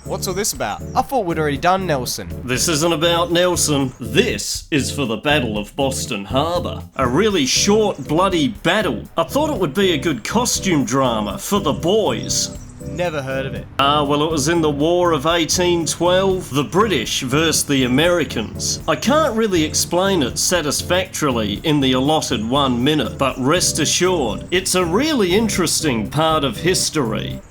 What's all this about? I thought we'd already done Nelson. This isn't about Nelson. This is for the Battle of Boston Harbor. A really short, bloody battle. I thought it would be a good costume drama for the boys. Never heard of it. Well, it was in the War of 1812, the British versus the Americans. I can't really explain it satisfactorily in the allotted 1 minute, but rest assured, it's a really interesting part of history.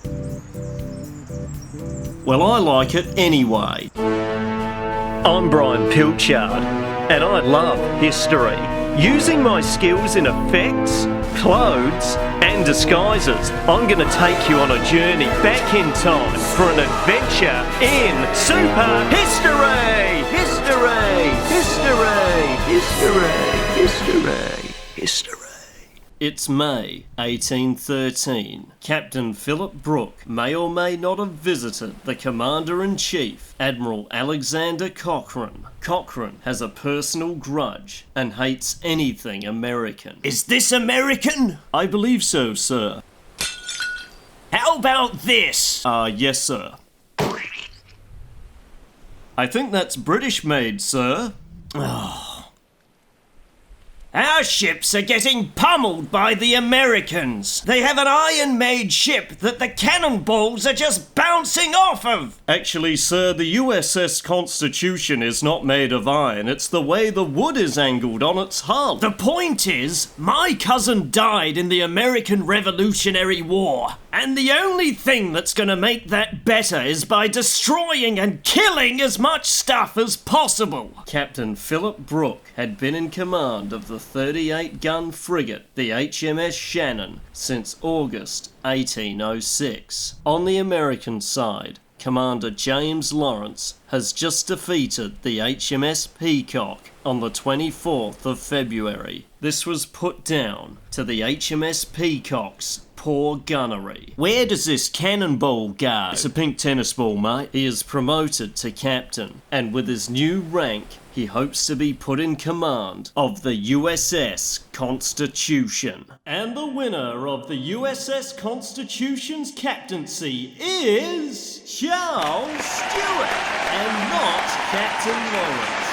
Well, I like it anyway. I'm Brian Pilchard, and I love history. Using my skills in effects, clothes, and disguises, I'm going to take you on a journey back in time for an adventure in super history! History! It's May 1813. Captain Philip Brooke may or may not have visited the Commander-in-Chief, Admiral Alexander Cochrane. Cochrane has a personal grudge and hates anything American. Is this American? I believe so, sir. How about this? Yes, sir. I think that's British-made, sir. Our ships are getting pummeled by the Americans. They have an iron-made ship that the cannonballs are just bouncing off of. Actually, sir, the USS Constitution is not made of iron. It's the way the wood is angled on its hull. The point is, my cousin died in the American Revolutionary War. And the only thing that's going to make that better is by destroying and killing as much stuff as possible. Captain Philip Brooke had been in command of the 38-gun frigate, the HMS Shannon, since August 1806. On the American side, Commander James Lawrence has just defeated the HMS Peacock on the 24th of February. This was put down to the HMS Peacock's poor gunnery. Where does this cannonball go? It's a pink tennis ball, mate. He is promoted to captain, and with his new rank, he hopes to be put in command of the USS Constitution. And the winner of the USS Constitution's captaincy is Charles Stewart, and not Captain Lawrence.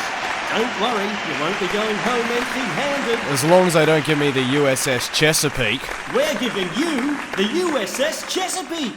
Don't worry, you won't be going home empty-handed. As long as they don't give me the USS Chesapeake. We're giving you the USS Chesapeake.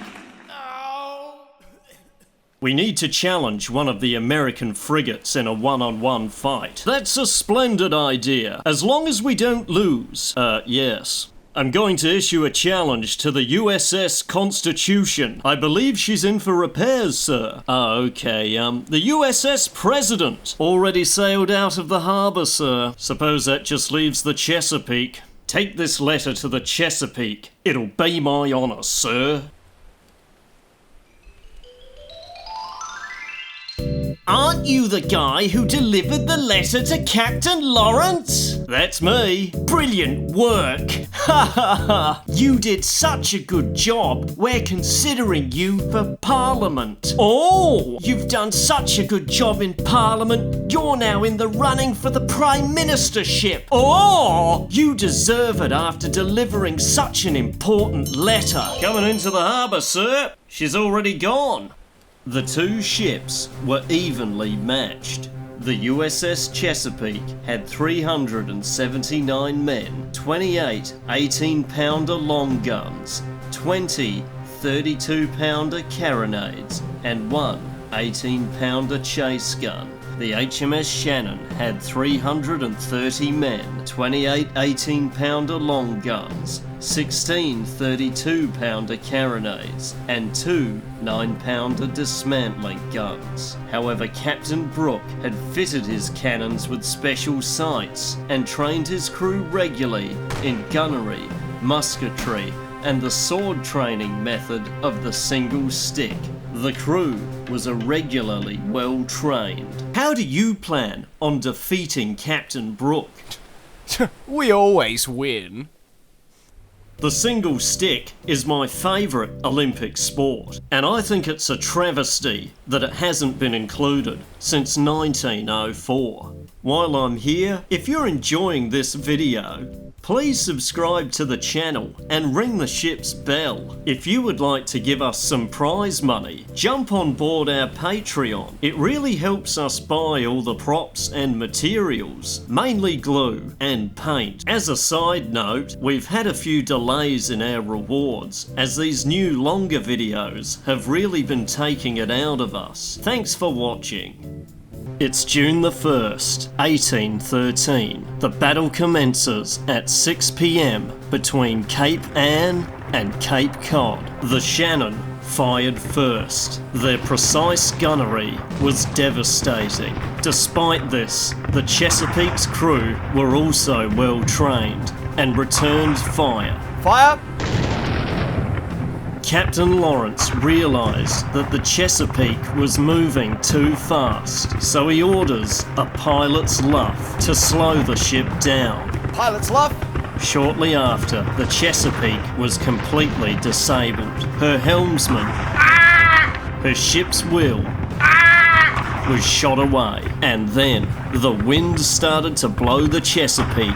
We need to challenge one of the American frigates in a one-on-one fight. That's a splendid idea, as long as we don't lose. Yes. I'm going to issue a challenge to the USS Constitution. I believe she's in for repairs, sir. Okay, the USS President already sailed out of the harbour, sir. Suppose that just leaves the Chesapeake. Take this letter to the Chesapeake. It'll be my honour, sir. Aren't you the guy who delivered the letter to Captain Lawrence? That's me. Brilliant work! Ha ha ha! You did such a good job, we're considering you for Parliament. Oh! You've done such a good job in Parliament, you're now in the running for the Prime Ministership. Oh! You deserve it after delivering such an important letter. Coming into the harbour, sir. She's already gone. The two ships were evenly matched. The USS Chesapeake had 379 men, 28 18-pounder long guns, 20 32-pounder carronades, and one 18-pounder chase gun. The HMS Shannon had 330 men, 28 18-pounder long guns, 16 32-pounder carronades, and 2 9-pounder dismantling guns. However, Captain Brooke had fitted his cannons with special sights and trained his crew regularly in gunnery, musketry, and the sword training method of the single stick. The crew was irregularly well trained. How do you plan on defeating Captain Brooke? We always win. The single stick is my favourite Olympic sport, and I think it's a travesty that it hasn't been included since 1904. While I'm here, if you're enjoying this video, please subscribe to the channel and ring the ship's bell. If you would like to give us some prize money, jump on board our Patreon. It really helps us buy all the props and materials, mainly glue and paint. As a side note, we've had a few delays in our rewards, as these new longer videos have really been taking it out of us. Thanks for watching. It's June the 1st, 1813. The battle commences at 6 p.m. between Cape Ann and Cape Cod. The Shannon fired first. Their precise gunnery was devastating. Despite this, the Chesapeake's crew were also well trained and returned fire. Fire! Captain Lawrence realised that the Chesapeake was moving too fast, so he orders a pilot's luff to slow the ship down. Pilot's luff! Shortly after, the Chesapeake was completely disabled. Her helmsman, her ship's wheel, was shot away, and then the wind started to blow the Chesapeake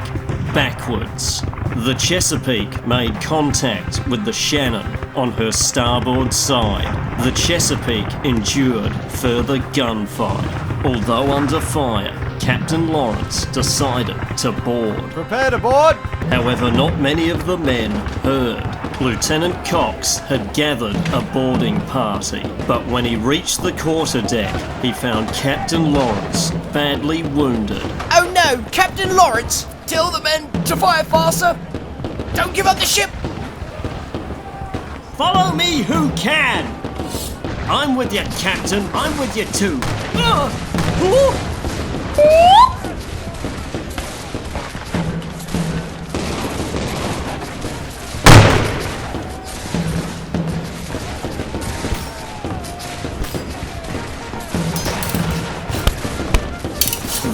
backwards. The Chesapeake made contact with the Shannon on her starboard side. The Chesapeake endured further gunfire. Although under fire, Captain Lawrence decided to board. Prepare to board! However, not many of the men heard. Lieutenant Cox had gathered a boarding party, but when he reached the quarterdeck, he found Captain Lawrence badly wounded. Oh no, Captain Lawrence! Tell the men to fire faster! Don't give up the ship! Follow me who can! I'm with you, Captain. I'm with you too.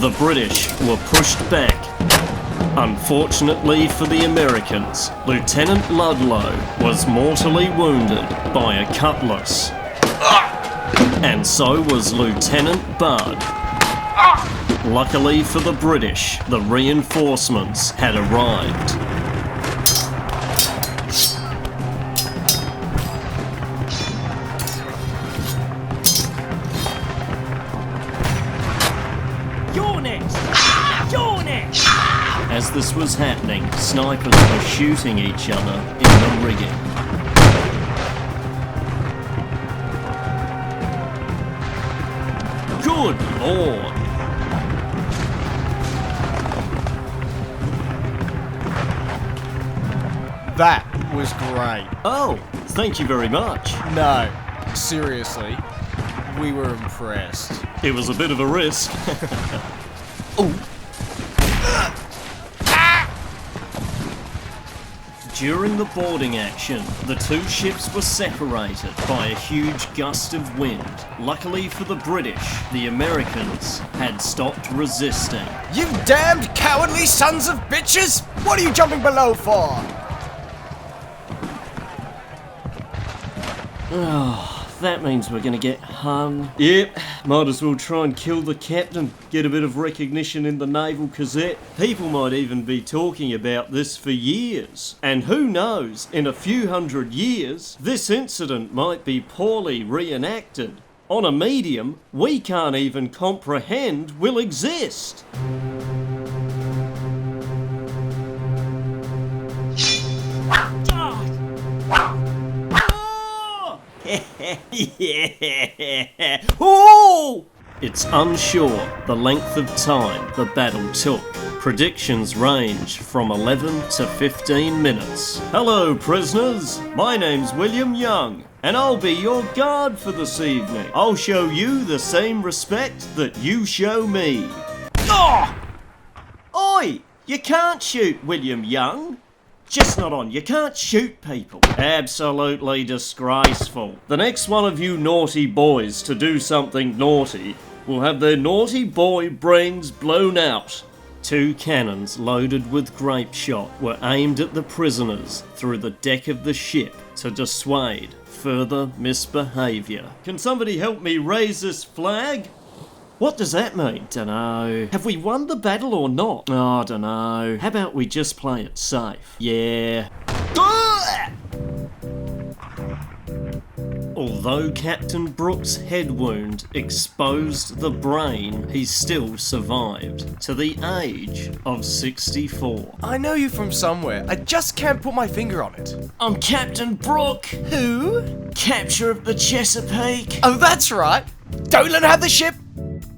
The British were pushed back. Unfortunately for the Americans, Lieutenant Ludlow was mortally wounded by a cutlass. And so was Lieutenant Budd. Luckily for the British, the reinforcements had arrived. You're next! You're next! As this was happening, snipers were shooting each other in the rigging. Good Lord! That was great. Oh, thank you very much. No, seriously, we were impressed. It was a bit of a risk. During the boarding action, the two ships were separated by a huge gust of wind. Luckily for the British, the Americans had stopped resisting. You damned cowardly sons of bitches! What are you jumping below for? That means we're gonna get hung. Yep, might as well try and kill the captain, get a bit of recognition in the Naval Gazette. People might even be talking about this for years. And who knows, in a few hundred years, this incident might be poorly reenacted on a medium we can't even comprehend will exist. Yeah. Oh! It's unsure the length of time the battle took. Predictions range from 11 to 15 minutes. Hello, prisoners. My name's William Young, and I'll be your guard for this evening. I'll show you the same respect that you show me. Oh! Oi! You can't shoot, William Young. Just not on. You can't shoot people. Absolutely disgraceful. The next one of you naughty boys to do something naughty will have their naughty boy brains blown out. 2 cannons loaded with grape shot were aimed at the prisoners through the deck of the ship to dissuade further misbehaviour. Can somebody help me raise this flag? What does that mean? Dunno. Have we won the battle or not? Oh, dunno. How about we just play it safe? Yeah. Although Captain Brooks' head wound exposed the brain, he still survived to the age of 64. I know you from somewhere. I just can't put my finger on it. I'm Captain Brooke. Who? Capture of the Chesapeake. Oh, that's right. Don't let him have the ship.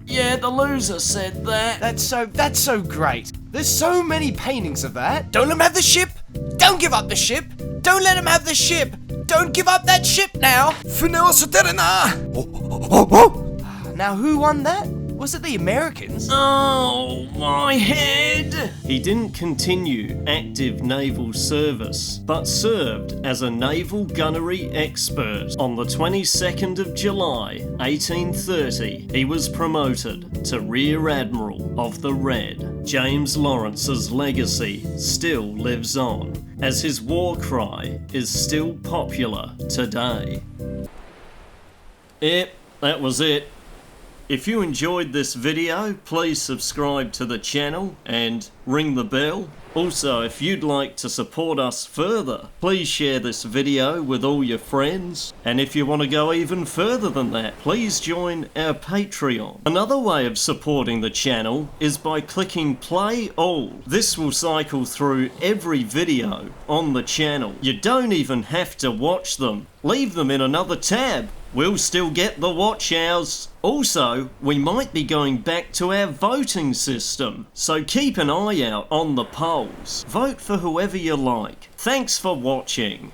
Yeah, the loser said that. That's so great. There's so many paintings of that. Don't let him have the ship. Don't give up the ship. Don't let him have the ship. Don't give up that ship now. Now who won that? Was it the Americans? Oh, my head! He didn't continue active naval service, but served as a naval gunnery expert. On the 22nd of July, 1830, he was promoted to Rear Admiral of the Red. James Lawrence's legacy still lives on, as his war cry is still popular today. Yep, that was it. If you enjoyed this video, please subscribe to the channel and ring the bell. Also, if you'd like to support us further, please share this video with all your friends. And if you want to go even further than that, please join our Patreon. Another way of supporting the channel is by clicking play all. This will cycle through every video on the channel. You don't even have to watch them. Leave them in another tab. We'll still get the watch hours. Also, we might be going back to our voting system, so keep an eye out on the polls. Vote for whoever you like. Thanks for watching.